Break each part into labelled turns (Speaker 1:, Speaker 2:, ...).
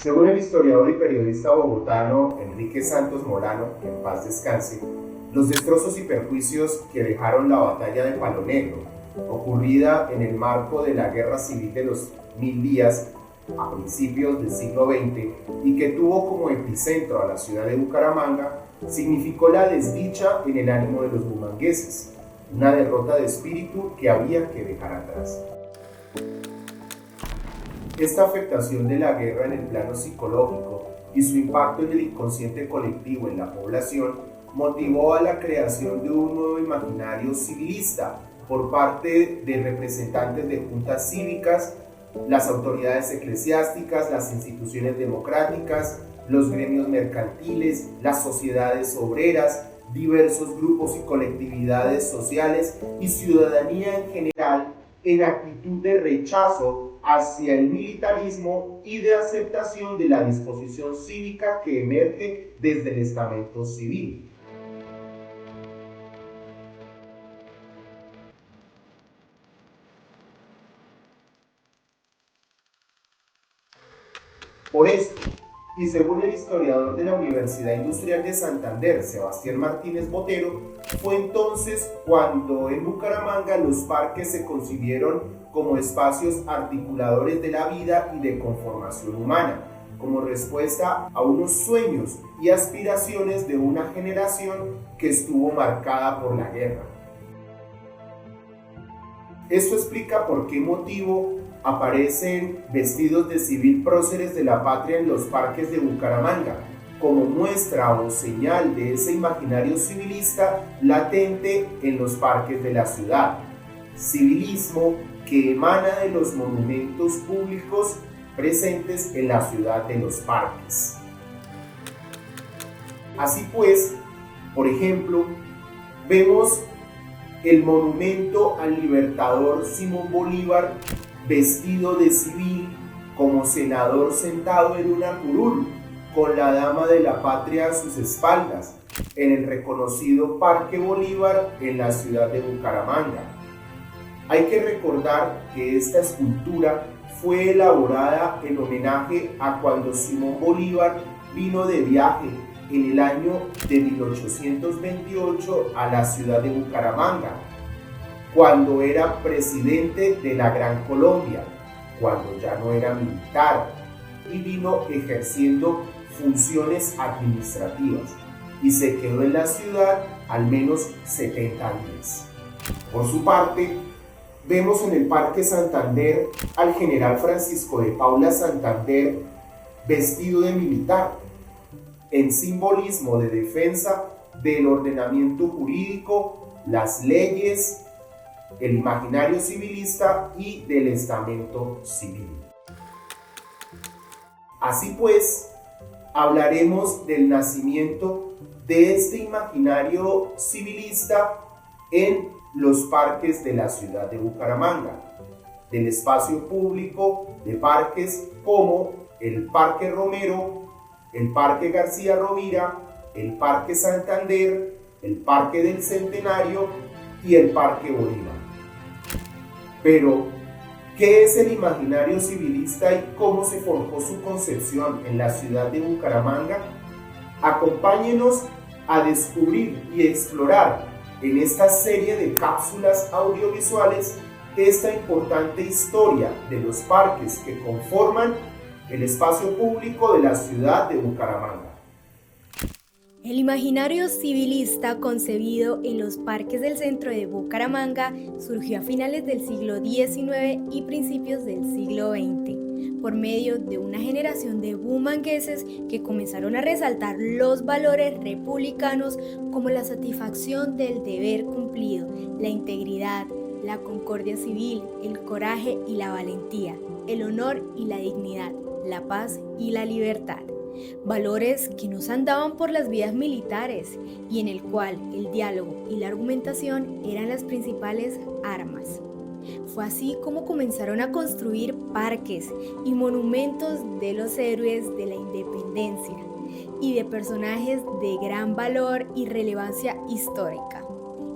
Speaker 1: Según el historiador y periodista bogotano Enrique Santos Molano, que en paz descanse, los destrozos y perjuicios que dejaron la batalla de Palo Negro, ocurrida en el marco de la Guerra Civil de los 1000 días a principios del siglo XX y que tuvo como epicentro a la ciudad de Bucaramanga, significó la desdicha en el ánimo de los bumangueses, una derrota de espíritu que había que dejar atrás. Esta afectación de la guerra en el plano psicológico y su impacto en el inconsciente colectivo en la población motivó a la creación de un nuevo imaginario civilista por parte de representantes de juntas cívicas, las autoridades eclesiásticas, las instituciones democráticas, los gremios mercantiles, las sociedades obreras, diversos grupos y colectividades sociales y ciudadanía en general en actitud de rechazo hacia el militarismo y de aceptación de la disposición cívica que emerge desde el estamento civil. Por esto, y según el historiador de la Universidad Industrial de Santander, Sebastián Martínez Botero, fue entonces cuando en Bucaramanga los parques se concibieron como espacios articuladores de la vida y de conformación humana, como respuesta a unos sueños y aspiraciones de una generación que estuvo marcada por la guerra. Esto explica por qué motivo aparecen vestidos de civil próceres de la patria en los parques de Bucaramanga, como muestra o señal de ese imaginario civilista latente en los parques de la ciudad. Civilismo que emana de los monumentos públicos presentes en la ciudad de los parques. Así pues, por ejemplo, vemos el monumento al libertador Simón Bolívar vestido de civil como senador sentado en una curul con la dama de la patria a sus espaldas en el reconocido Parque Bolívar en la ciudad de Bucaramanga. Hay que recordar que esta escultura fue elaborada en homenaje a cuando Simón Bolívar vino de viaje en el año de 1828 a la ciudad de Bucaramanga, cuando era presidente de la Gran Colombia, cuando ya no era militar y vino ejerciendo funciones administrativas y se quedó en la ciudad al menos 70 días. Por su parte, vemos en el Parque Santander al general Francisco de Paula Santander vestido de militar, en simbolismo de defensa del ordenamiento jurídico, las leyes, el imaginario civilista y del estamento civil. Así pues, hablaremos del nacimiento de este imaginario civilista en los parques de la ciudad de Bucaramanga, del espacio público de parques como el Parque Romero, el Parque García Rovira, el Parque Santander, el Parque del Centenario y el Parque Bolívar. Pero, ¿qué es el imaginario civilista y cómo se forjó su concepción en la ciudad de Bucaramanga? Acompáñenos a descubrir y explorar en esta serie de cápsulas audiovisuales esta importante historia de los parques que conforman el espacio público de la ciudad de Bucaramanga.
Speaker 2: El imaginario civilista concebido en los parques del centro de Bucaramanga surgió a finales del siglo XIX y principios del siglo XX, por medio de una generación de bumangueses que comenzaron a resaltar los valores republicanos como la satisfacción del deber cumplido, la integridad, la concordia civil, el coraje y la valentía, el honor y la dignidad, la paz y la libertad. Valores que no se andaban por las vías militares y en el cual el diálogo y la argumentación eran las principales armas. Fue así como comenzaron a construir parques y monumentos de los héroes de la independencia y de personajes de gran valor y relevancia histórica.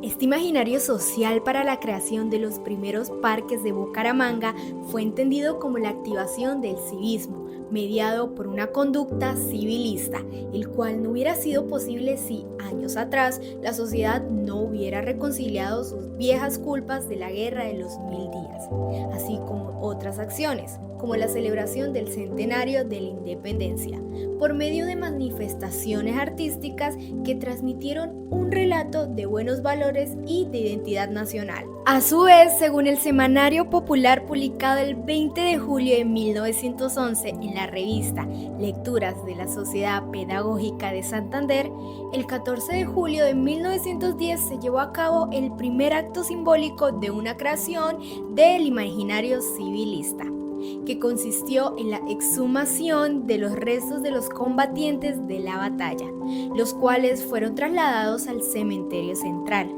Speaker 2: Este imaginario social para la creación de los primeros parques de Bucaramanga fue entendido como la activación del civismo, mediado por una conducta civilista, el cual no hubiera sido posible si años atrás la sociedad no hubiera reconciliado sus viejas culpas de la Guerra de los 1000 días, así como otras acciones, como la celebración del centenario de la independencia, por medio de manifestaciones artísticas que transmitieron un relato de buenos valores y de identidad nacional. A su vez, según el Semanario Popular publicado el 20 de julio de 1911 en la revista Lecturas de la Sociedad Pedagógica de Santander, el 14 de julio de 1910 se llevó a cabo el primer acto simbólico de una creación del imaginario civilista, que consistió en la exhumación de los restos de los combatientes de la batalla, los cuales fueron trasladados al cementerio central.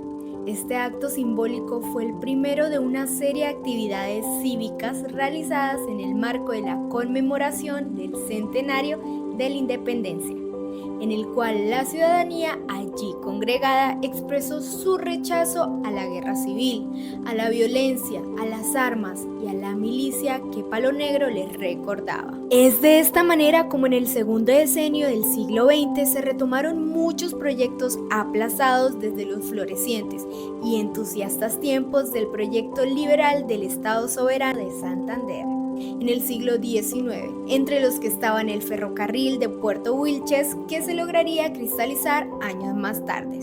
Speaker 2: Este acto simbólico fue el primero de una serie de actividades cívicas realizadas en el marco de la conmemoración del centenario de la independencia, en el cual la ciudadanía allí congregada expresó su rechazo a la guerra civil, a la violencia, a las armas y a la milicia que Palo Negro les recordaba. Es de esta manera como en el segundo decenio del siglo XX se retomaron muchos proyectos aplazados desde los florecientes y entusiastas tiempos del proyecto liberal del Estado Soberano de Santander. En el siglo XIX, entre los que estaban el ferrocarril de Puerto Wilches, que se lograría cristalizar años más tarde.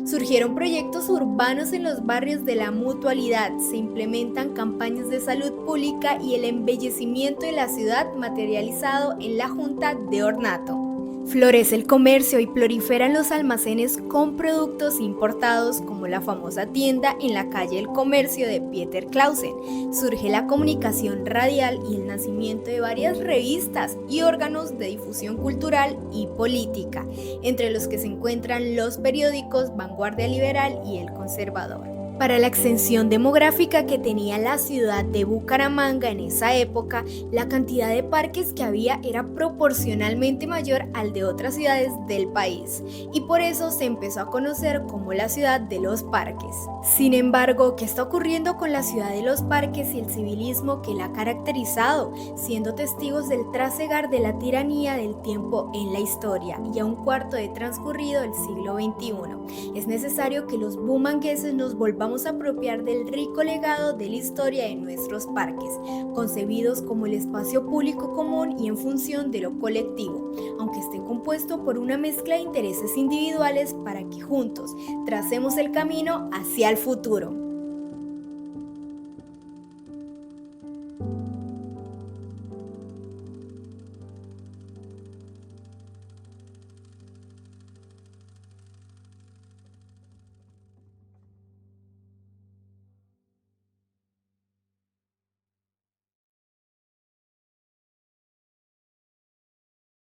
Speaker 2: Surgieron proyectos urbanos en los barrios de la Mutualidad, se implementan campañas de salud pública y el embellecimiento de la ciudad materializado en la Junta de Ornato. Florece el comercio y proliferan los almacenes con productos importados como la famosa tienda en la calle del Comercio de Pieter Clausen. Surge la comunicación radial y el nacimiento de varias revistas y órganos de difusión cultural y política, entre los que se encuentran los periódicos Vanguardia Liberal y El Conservador. Para la extensión demográfica que tenía la ciudad de Bucaramanga en esa época, la cantidad de parques que había era proporcionalmente mayor al de otras ciudades del país, y por eso se empezó a conocer como la ciudad de los parques. Sin embargo, ¿qué está ocurriendo con la ciudad de los parques y el civilismo que la ha caracterizado, siendo testigos del trasegar de la tiranía del tiempo en la historia y a un cuarto de transcurrido el siglo XXI? Es necesario que los bumangueses nos volvamos a apropiar del rico legado de la historia de nuestros parques, concebidos como el espacio público común y en función de lo colectivo, aunque esté compuesto por una mezcla de intereses individuales para que juntos tracemos el camino hacia el futuro.